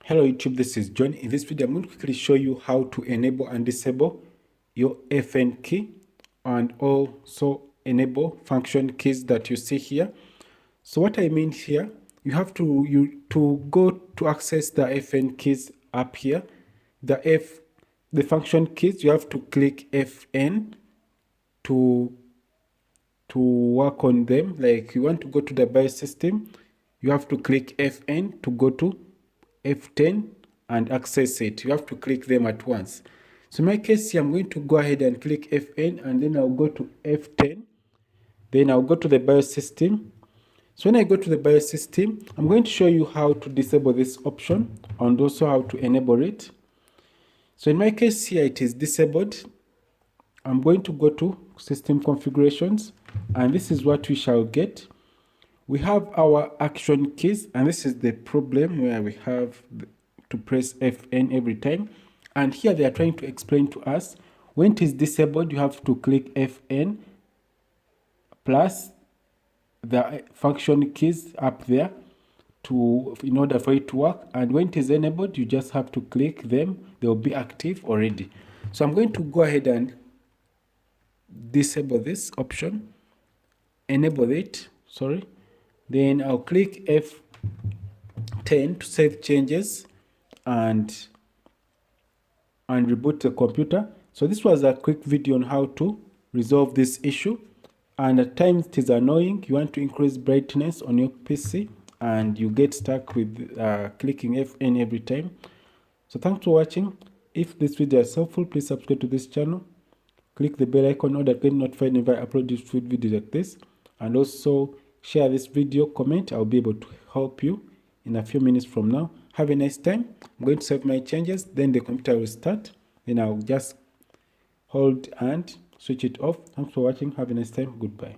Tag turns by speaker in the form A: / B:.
A: Hello YouTube, this is John. In this video, I'm going to quickly show you how to enable and disable your FN key and also enable function keys that you see here. So what I mean here, you have to go to access the FN keys up here. The function keys, you have to click FN to work on them. Like you want to go to the BIOS system, you have to click FN to go to F10 and access it. You have to click them at once. So in my case here, I'm going to go ahead and click FN, and then I'll go to F10. Then I'll go to the BIOS system. So when I go to the BIOS system, I'm going to show you how to disable this option and also how to enable it. So in my case here, it is disabled. I'm going to go to system configurations, and this is what we shall get. We have our action keys, and this is the problem where we have to press FN every time. And here they are trying to explain to us, when it is disabled, you have to click FN plus the function keys up there in order for it to work. And when it is enabled, you just have to click them. They will be active already. So I'm going to go ahead and disable this option, enable it, then I'll click F10 to save changes and reboot the computer. So this was a quick video on how to resolve this issue, and at times it is annoying. You want to increase brightness on your PC and you get stuck with clicking FN every time. So thanks for watching. If this video is helpful, please subscribe to this channel, click the bell icon in order to get notified whenever I upload useful videos like this, and also share this video, comment. I'll be able to help you in a few minutes from now. Have a nice time. I'm going to save my changes, then the computer will start. Then I'll just hold and switch it off. Thanks for watching. Have a nice time. Goodbye.